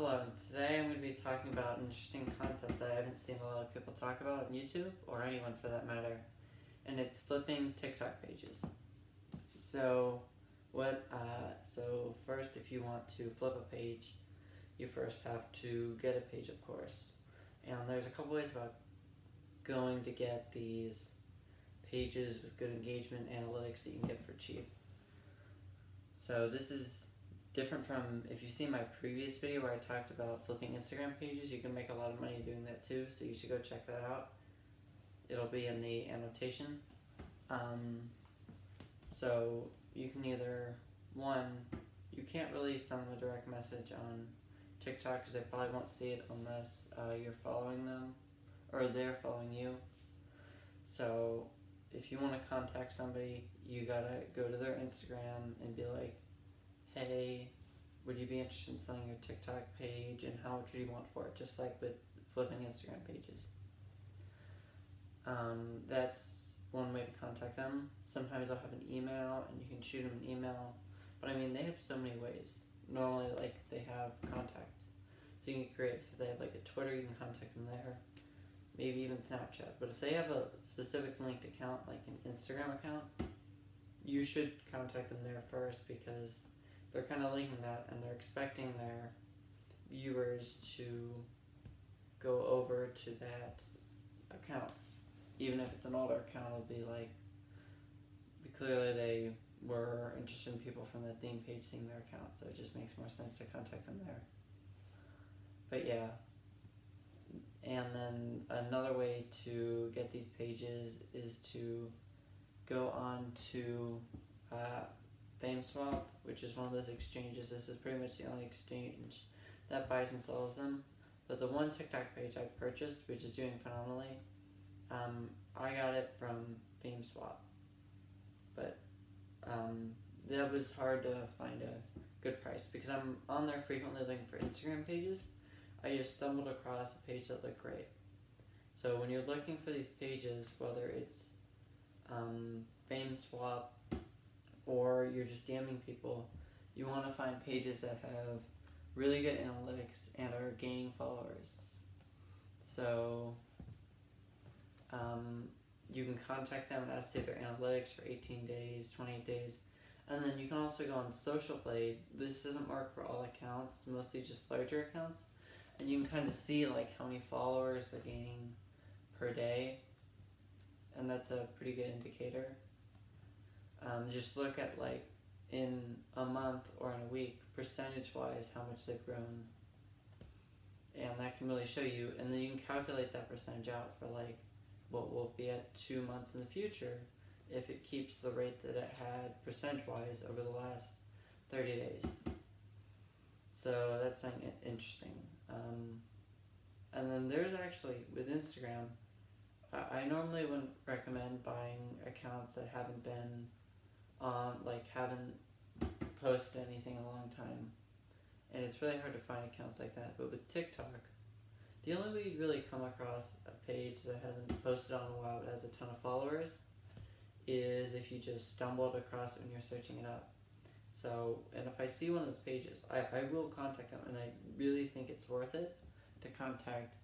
Hello, today I'm going to be talking about an interesting concept that I haven't seen a lot of people talk about on YouTube, or anyone for that matter, and it's flipping TikTok pages. So first, if you want to flip a page, you first have to get a page, of course. And there's a couple ways about going to get these pages with good engagement analytics that you can get for cheap. So this is different from, if you've seen my previous video where I talked about flipping Instagram pages, you can make a lot of money doing that too, so you should go check that out. It'll be in the annotation. So you can either, you can't really send them a direct message on TikTok because they probably won't see it unless you're following them or they're following you. So if you want to contact somebody, you gotta go to their Instagram and be like, hey, would you be interested in selling your TikTok page, and how much would you want for it? Just like with flipping Instagram pages. That's one way to contact them. Sometimes I'll have an email and you can shoot them an email, but I mean, they have so many ways. Normally, like, they have contact, so you can create, if they have like a Twitter, you can contact them there, maybe even Snapchat. But if they have a specific linked account, like an Instagram account, you should contact them there first, because they're kind of linking that and they're expecting their viewers to go over to that account. Even if it's an older account, it'll be like, clearly they were interested in people from that theme page seeing their account, so it just makes more sense to contact them there. But yeah, and then another way to get these pages is to go on to FameSwap, which is one of those exchanges. This is pretty much the only exchange that buys and sells them. But the one TikTok page I purchased, which is doing phenomenally, I got it from FameSwap. But that was hard to find a good price, because I'm on there frequently looking for Instagram pages. I just stumbled across a page that looked great. So when you're looking for these pages, whether it's FameSwap or you're just DMing people, you want to find pages that have really good analytics and are gaining followers. So you can contact them and ask to see their analytics for 18 days, 28 days. And then you can also go on Social Blade. This doesn't work for all accounts, mostly just larger accounts. And you can kind of see like how many followers they're gaining per day. And that's a pretty good indicator. Just look at, like, in a month or in a week, percentage-wise, how much they've grown. And that can really show you. And then you can calculate that percentage out for, like, what will be at 2 months in the future if it keeps the rate that it had percentage-wise over the last 30 days. So that's something interesting. And then there's actually, with Instagram, I normally wouldn't recommend buying accounts that haven't been haven't posted anything in a long time. And it's really hard to find accounts like that. But with TikTok, the only way you'd really come across a page that hasn't posted on a while but has a ton of followers is if you just stumbled across it when you're searching it up. So, and if I see one of those pages, I will contact them, and I really think it's worth it to contact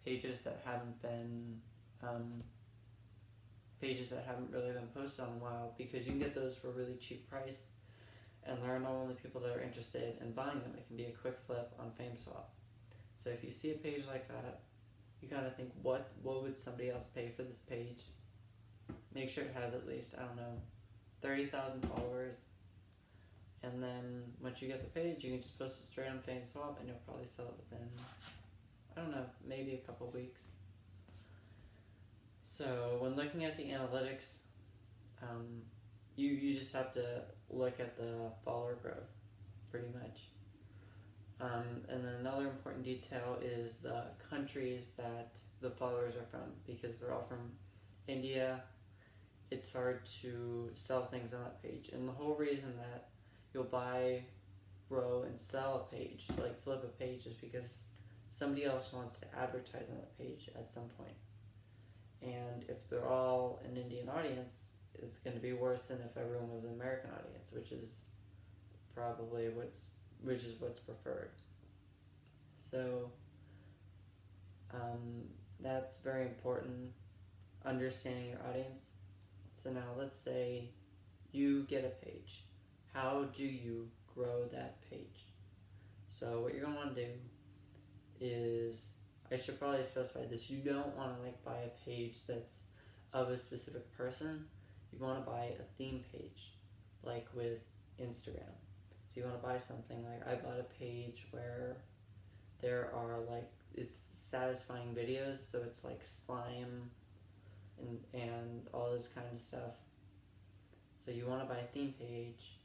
pages that haven't been really been posted on a while, because you can get those for a really cheap price, and there are not only people that are interested in buying them, it can be a quick flip on FameSwap. So if you see a page like that, you kind of think, what would somebody else pay for this page? Make sure it has at least, 30,000 followers. And then once you get the page, you can just post it straight on FameSwap, and you'll probably sell it within, maybe a couple weeks. So when looking at the analytics, you just have to look at the follower growth, pretty much. And then another important detail is the countries that the followers are from, because they're all from India. It's hard to sell things on that page. And the whole reason that you'll buy, grow, and sell a page, like flip a page, is because somebody else wants to advertise on that page at some point. And if they're all an Indian audience, it's going to be worse than if everyone was an American audience, which is probably what's preferred. So that's very important, understanding your audience. So now let's say you get a page. How do you grow that page? So what you're going to want to do is, I should probably specify this, you don't want to like buy a page that's of a specific person. You want to buy a theme page, like with Instagram. So you want to buy something like, I bought a page where there are like, it's satisfying videos, so it's like slime and all this kind of stuff. So you want to buy a theme page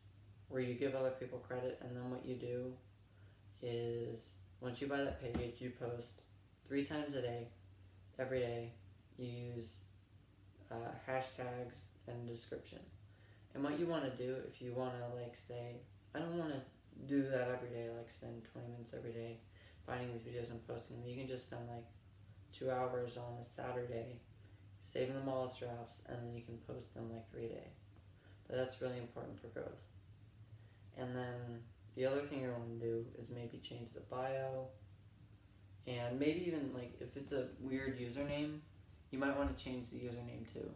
where you give other people credit, and then what you do is, once you buy that page, you post 3 times a day, every day. You use hashtags and description. And what you want to do, if you want to like say, I don't want to do that every day, like spend 20 minutes every day finding these videos and posting them. You can just spend like 2 hours on a Saturday saving them all as drafts, and then you can post them like 3 a day. But that's really important for growth. And then the other thing you want to do is maybe change the bio, and maybe even like if it's a weird username, you might want to change the username too.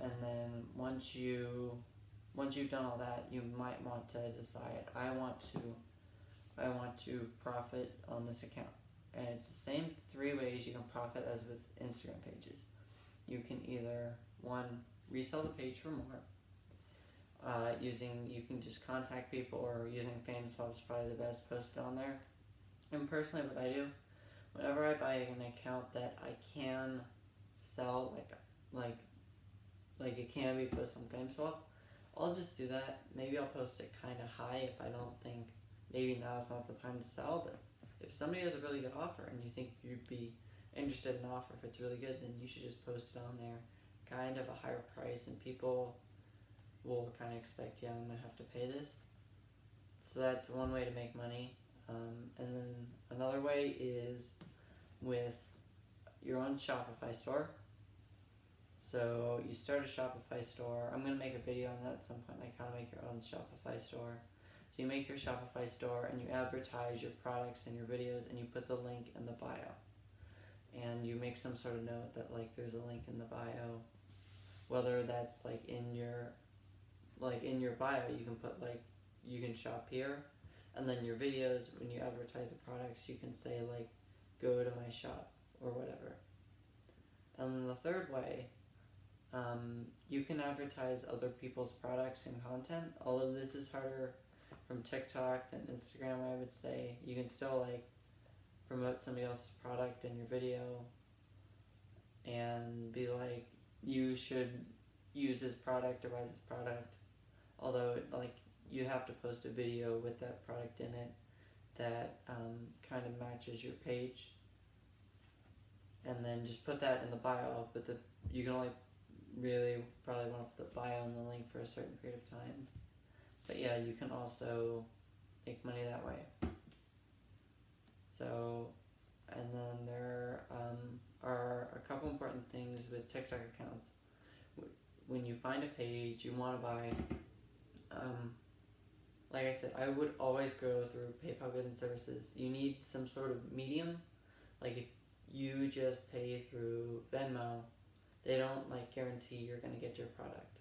And then once you've done all that, you might want to decide, I want to profit on this account. And it's the same 3 ways you can profit as with Instagram pages. You can either, 1, resell the page for more. You can just contact people, or using Famous Swap is probably the best, posted on there. And personally, what I do, whenever I buy an account that I can sell, like it can be posted on Famous Swap, I'll just do that. Maybe I'll post it kind of high if I don't think, maybe now is not the time to sell, but if somebody has a really good offer and you think you'd be interested in an offer, if it's really good, then you should just post it on there, kind of a higher price, and people will kind of expect, yeah, I'm going to have to pay this. So that's one way to make money. And then another way is with your own Shopify store. So you start a Shopify store. I'm going to make a video on that at some point, like how to make your own Shopify store. So you make your Shopify store and you advertise your products and your videos, and you put the link in the bio. And you make some sort of note that like there's a link in the bio. Whether that's like in your bio, you can put like, you can shop here, and then your videos, when you advertise the products, you can say like, go to my shop or whatever. And then the third way, you can advertise other people's products and content. Although this is harder from TikTok than Instagram, I would say. You can still like promote somebody else's product in your video and be like, you should use this product or buy this product. Although you have to post a video with that product in it that kind of matches your page, and then just put that in the bio. But you can only really probably want to put the bio and the link for a certain period of time. But yeah, you can also make money that way. So, and then there are a couple important things with TikTok accounts. When you find a page you want to buy, like I said, I would always go through PayPal Goods and Services. You need some sort of medium. Like if you just pay through Venmo, they don't like guarantee you're going to get your product.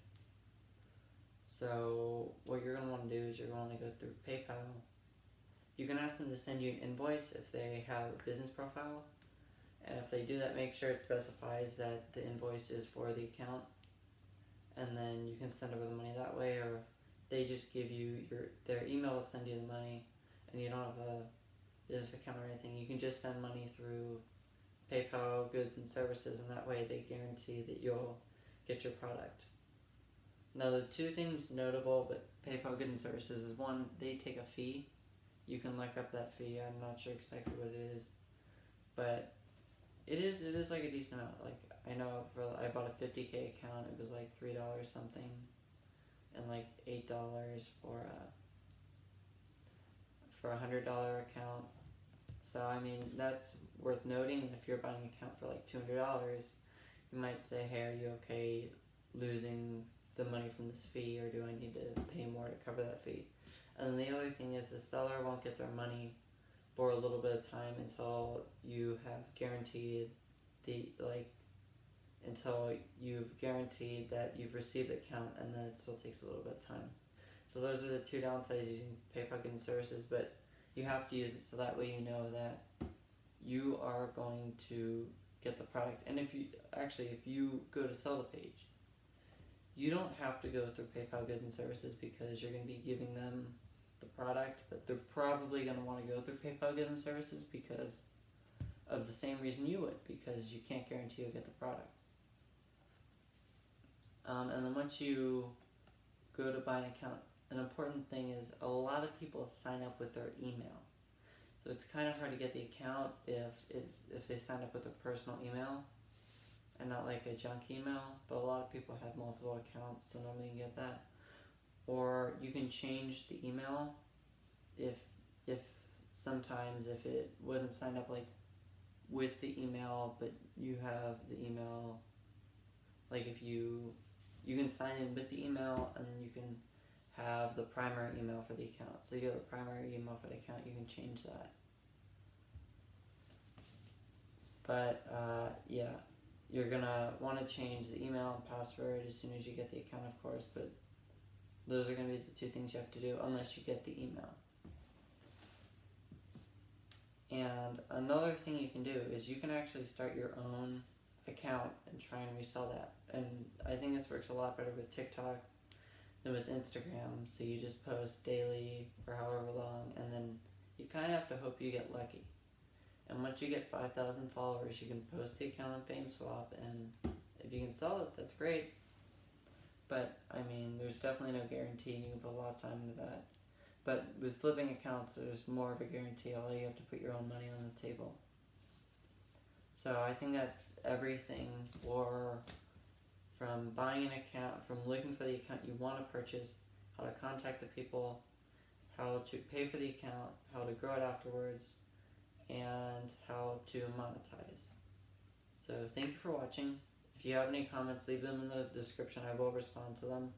So what you're going to want to do is you're going to go through PayPal. You can ask them to send you an invoice if they have a business profile. And if they do that, make sure it specifies that the invoice is for the account. And then you can send over the money that way, or they just give you their email to send you the money, and you don't have a business account or anything. You can just send money through PayPal Goods and Services, and that way they guarantee that you'll get your product. Now the 2 things notable with PayPal Goods and Services is, 1, they take a fee. You can look up that fee. I'm not sure exactly what it is, but it is like a decent amount. Like I know I bought a 50K account, it was like $3 something, and like $8 for a $100 account. So I mean, that's worth noting. If you're buying an account for like $200, you might say, hey, are you okay losing the money from this fee, or do I need to pay more to cover that fee? And then the other thing is the seller won't get their money for a little bit of time until you have guaranteed until you've guaranteed that you've received the account, and then it still takes a little bit of time. So those are the two downsides using PayPal Goods and Services, but you have to use it so that way you know that you are going to get the product. And if you go to sell the page, you don't have to go through PayPal Goods and Services because you're going to be giving them the product, but they're probably going to want to go through PayPal Goods and Services because of the same reason you would, because you can't guarantee you'll get the product. And then once you go to buy an account, an important thing is a lot of people sign up with their email. So it's kind of hard to get the account if they sign up with their personal email and not like a junk email, but a lot of people have multiple accounts, so nobody can get that. Or you can change the email if sometimes if it wasn't signed up like with the email, but you have the email, like if you can sign in with the email and then you can have the primary email for the account. So you have the primary email for the account, you can change that. But yeah, you're gonna want to change the email and password as soon as you get the account, of course, but those are gonna be the two things you have to do unless you get the email. And another thing you can do is you can actually start your own account and try and resell that. And I think this works a lot better with TikTok than with Instagram. So you just post daily for however long, and then you kind of have to hope you get lucky. And once you get 5,000 followers, you can post the account on FameSwap, and if you can sell it, that's great. But I mean, there's definitely no guarantee, and you can put a lot of time into that. But with flipping accounts, there's more of a guarantee, although you have to put your own money on the table. So I think that's everything from buying an account, from looking for the account you want to purchase, how to contact the people, how to pay for the account, how to grow it afterwards, and how to monetize. So thank you for watching. If you have any comments, leave them in the description. I will respond to them.